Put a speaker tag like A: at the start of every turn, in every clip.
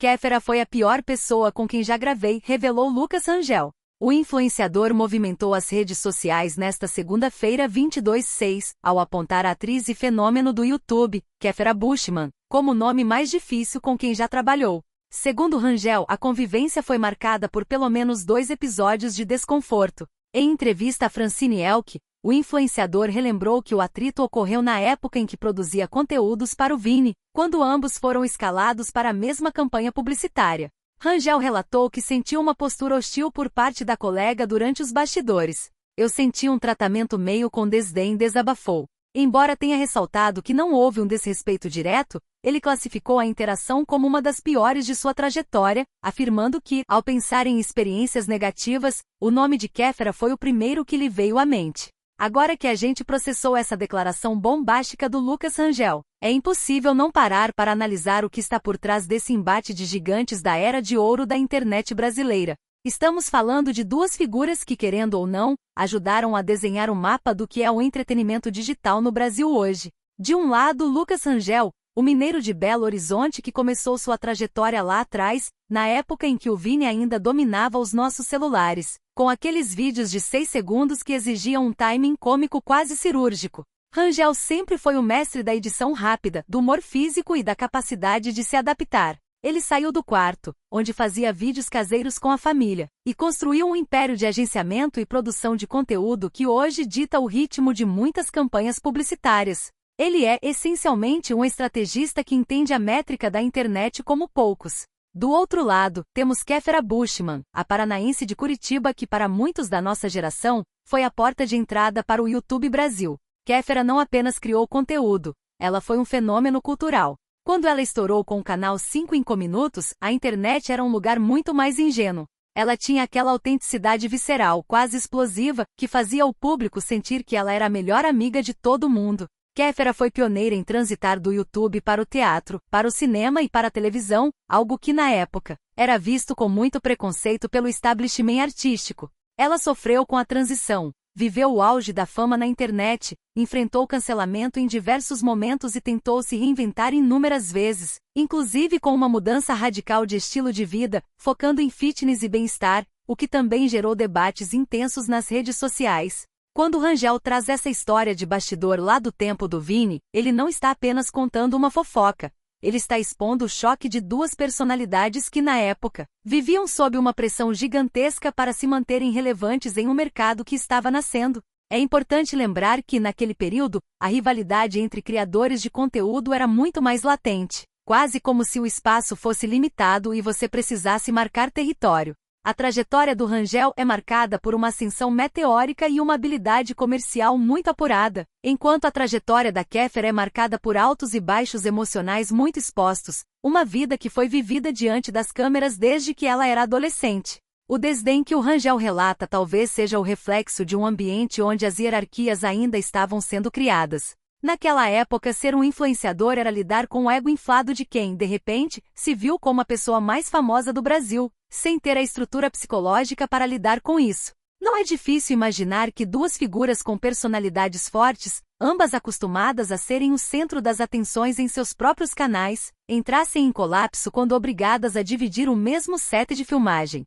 A: Kéfera foi a pior pessoa com quem já gravei, revelou Lucas Rangel. O influenciador movimentou as redes sociais nesta segunda-feira 22/6, ao apontar a atriz e fenômeno do YouTube, Kéfera Bushman, como o nome mais difícil com quem já trabalhou. Segundo Rangel, a convivência foi marcada por pelo menos 2 episódios de desconforto. Em entrevista a Francine Elk, o influenciador relembrou que o atrito ocorreu na época em que produzia conteúdos para o Vini, quando ambos foram escalados para a mesma campanha publicitária. Rangel relatou que sentiu uma postura hostil por parte da colega durante os bastidores. Eu senti um tratamento meio com desdém, desabafou. Embora tenha ressaltado que não houve um desrespeito direto, ele classificou a interação como uma das piores de sua trajetória, afirmando que, ao pensar em experiências negativas, o nome de Kéfera foi o primeiro que lhe veio à mente. Agora que a gente processou essa declaração bombástica do Lucas Rangel, é impossível não parar para analisar o que está por trás desse embate de gigantes da era de ouro da internet brasileira. Estamos falando de 2 figuras que, querendo ou não, ajudaram a desenhar o mapa do que é o entretenimento digital no Brasil hoje. De um lado, Lucas Rangel, o mineiro de Belo Horizonte que começou sua trajetória lá atrás, na época em que o Vini ainda dominava os nossos celulares, com aqueles vídeos de 6 segundos que exigiam um timing cômico quase cirúrgico. Rangel sempre foi o mestre da edição rápida, do humor físico e da capacidade de se adaptar. Ele saiu do quarto, onde fazia vídeos caseiros com a família, e construiu um império de agenciamento e produção de conteúdo que hoje dita o ritmo de muitas campanhas publicitárias. Ele é, essencialmente, um estrategista que entende a métrica da internet como poucos. Do outro lado, temos Kéfera Bushman, a paranaense de Curitiba que para muitos da nossa geração, foi a porta de entrada para o YouTube Brasil. Kéfera não apenas criou conteúdo, ela foi um fenômeno cultural. Quando ela estourou com o canal 5 Minutos, a internet era um lugar muito mais ingênuo. Ela tinha aquela autenticidade visceral, quase explosiva, que fazia o público sentir que ela era a melhor amiga de todo mundo. Kéfera foi pioneira em transitar do YouTube para o teatro, para o cinema e para a televisão, algo que na época era visto com muito preconceito pelo establishment artístico. Ela sofreu com a transição, viveu o auge da fama na internet, enfrentou cancelamento em diversos momentos e tentou se reinventar inúmeras vezes, inclusive com uma mudança radical de estilo de vida, focando em fitness e bem-estar, o que também gerou debates intensos nas redes sociais. Quando Rangel traz essa história de bastidor lá do tempo do Vini, ele não está apenas contando uma fofoca. Ele está expondo o choque de 2 personalidades que, na época, viviam sob uma pressão gigantesca para se manterem relevantes em um mercado que estava nascendo. É importante lembrar que, naquele período, a rivalidade entre criadores de conteúdo era muito mais latente, quase como se o espaço fosse limitado e você precisasse marcar território. A trajetória do Rangel é marcada por uma ascensão meteórica e uma habilidade comercial muito apurada, enquanto a trajetória da Kéfera é marcada por altos e baixos emocionais muito expostos, uma vida que foi vivida diante das câmeras desde que ela era adolescente. O desdém que o Rangel relata talvez seja o reflexo de um ambiente onde as hierarquias ainda estavam sendo criadas. Naquela época, ser um influenciador era lidar com o ego inflado de quem, de repente, se viu como a pessoa mais famosa do Brasil, sem ter a estrutura psicológica para lidar com isso. Não é difícil imaginar que 2 figuras com personalidades fortes, ambas acostumadas a serem o centro das atenções em seus próprios canais, entrassem em colapso quando obrigadas a dividir o mesmo set de filmagem.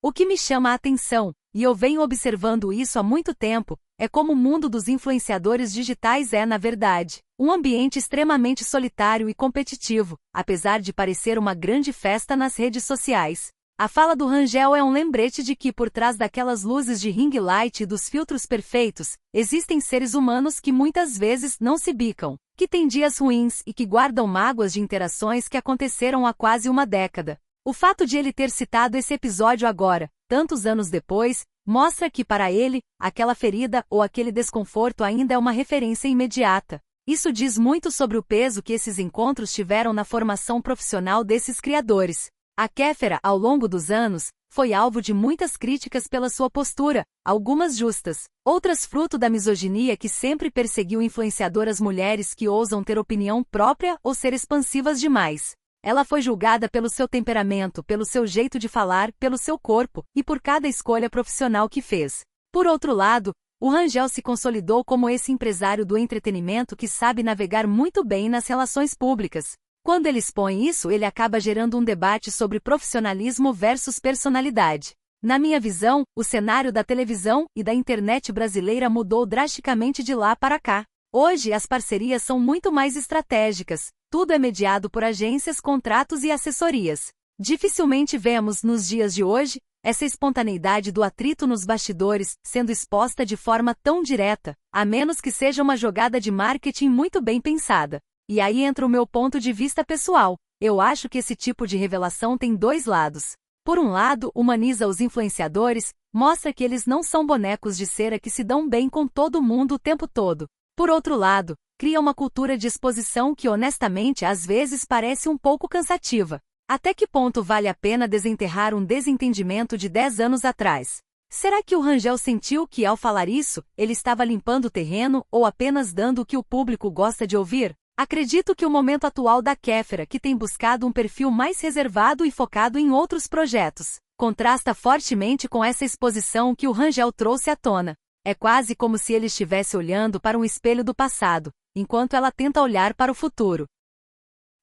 A: O que me chama a atenção, e eu venho observando isso há muito tempo, é como o mundo dos influenciadores digitais é, na verdade, um ambiente extremamente solitário e competitivo, apesar de parecer uma grande festa nas redes sociais. A fala do Rangel é um lembrete de que por trás daquelas luzes de ring light e dos filtros perfeitos, existem seres humanos que muitas vezes não se bicam, que têm dias ruins e que guardam mágoas de interações que aconteceram há quase uma década. O fato de ele ter citado esse episódio agora, tantos anos depois, mostra que para ele, aquela ferida ou aquele desconforto ainda é uma referência imediata. Isso diz muito sobre o peso que esses encontros tiveram na formação profissional desses criadores. A Kéfera, ao longo dos anos, foi alvo de muitas críticas pela sua postura, algumas justas, outras fruto da misoginia que sempre perseguiu influenciadoras mulheres que ousam ter opinião própria ou ser expansivas demais. Ela foi julgada pelo seu temperamento, pelo seu jeito de falar, pelo seu corpo, e por cada escolha profissional que fez. Por outro lado, o Rangel se consolidou como esse empresário do entretenimento que sabe navegar muito bem nas relações públicas. Quando ele expõe isso, ele acaba gerando um debate sobre profissionalismo versus personalidade. Na minha visão, o cenário da televisão e da internet brasileira mudou drasticamente de lá para cá. Hoje as parcerias são muito mais estratégicas, tudo é mediado por agências, contratos e assessorias. Dificilmente vemos, nos dias de hoje, essa espontaneidade do atrito nos bastidores sendo exposta de forma tão direta, a menos que seja uma jogada de marketing muito bem pensada. E aí entra o meu ponto de vista pessoal. Eu acho que esse tipo de revelação tem dois lados. Por um lado, humaniza os influenciadores, mostra que eles não são bonecos de cera que se dão bem com todo mundo o tempo todo. Por outro lado, cria uma cultura de exposição que honestamente às vezes parece um pouco cansativa. Até que ponto vale a pena desenterrar um desentendimento de 10 anos atrás? Será que o Rangel sentiu que, ao falar isso, ele estava limpando o terreno ou apenas dando o que o público gosta de ouvir? Acredito que o momento atual da Kéfera, que tem buscado um perfil mais reservado e focado em outros projetos, contrasta fortemente com essa exposição que o Rangel trouxe à tona. É quase como se ele estivesse olhando para um espelho do passado, enquanto ela tenta olhar para o futuro.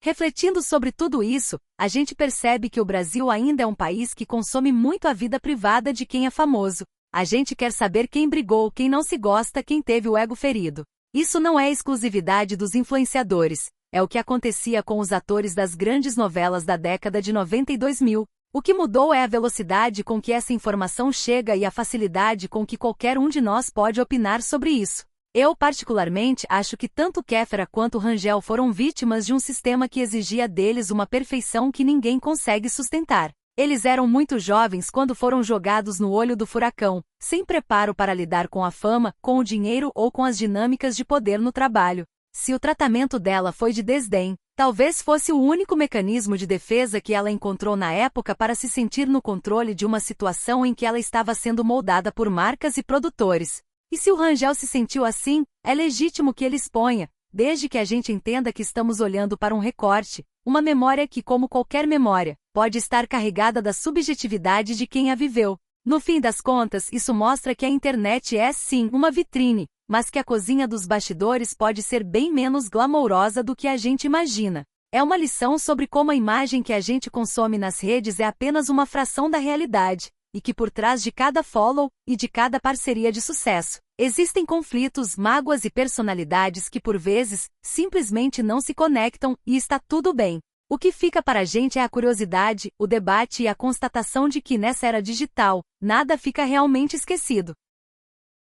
A: Refletindo sobre tudo isso, a gente percebe que o Brasil ainda é um país que consome muito a vida privada de quem é famoso. A gente quer saber quem brigou, quem não se gosta, quem teve o ego ferido. Isso não é exclusividade dos influenciadores, é o que acontecia com os atores das grandes novelas da década de 90 e 2000. O que mudou é a velocidade com que essa informação chega e a facilidade com que qualquer um de nós pode opinar sobre isso. Eu, particularmente, acho que tanto Kéfera quanto Rangel foram vítimas de um sistema que exigia deles uma perfeição que ninguém consegue sustentar. Eles eram muito jovens quando foram jogados no olho do furacão, sem preparo para lidar com a fama, com o dinheiro ou com as dinâmicas de poder no trabalho. Se o tratamento dela foi de desdém, talvez fosse o único mecanismo de defesa que ela encontrou na época para se sentir no controle de uma situação em que ela estava sendo moldada por marcas e produtores. E se o Rangel se sentiu assim, é legítimo que ele exponha, desde que a gente entenda que estamos olhando para um recorte, uma memória que, como qualquer memória, pode estar carregada da subjetividade de quem a viveu. No fim das contas, isso mostra que a internet é, sim, uma vitrine, mas que a cozinha dos bastidores pode ser bem menos glamourosa do que a gente imagina. É uma lição sobre como a imagem que a gente consome nas redes é apenas uma fração da realidade, e que por trás de cada follow e de cada parceria de sucesso, existem conflitos, mágoas e personalidades que por vezes, simplesmente não se conectam, e está tudo bem. O que fica para a gente é a curiosidade, o debate e a constatação de que nessa era digital, nada fica realmente esquecido.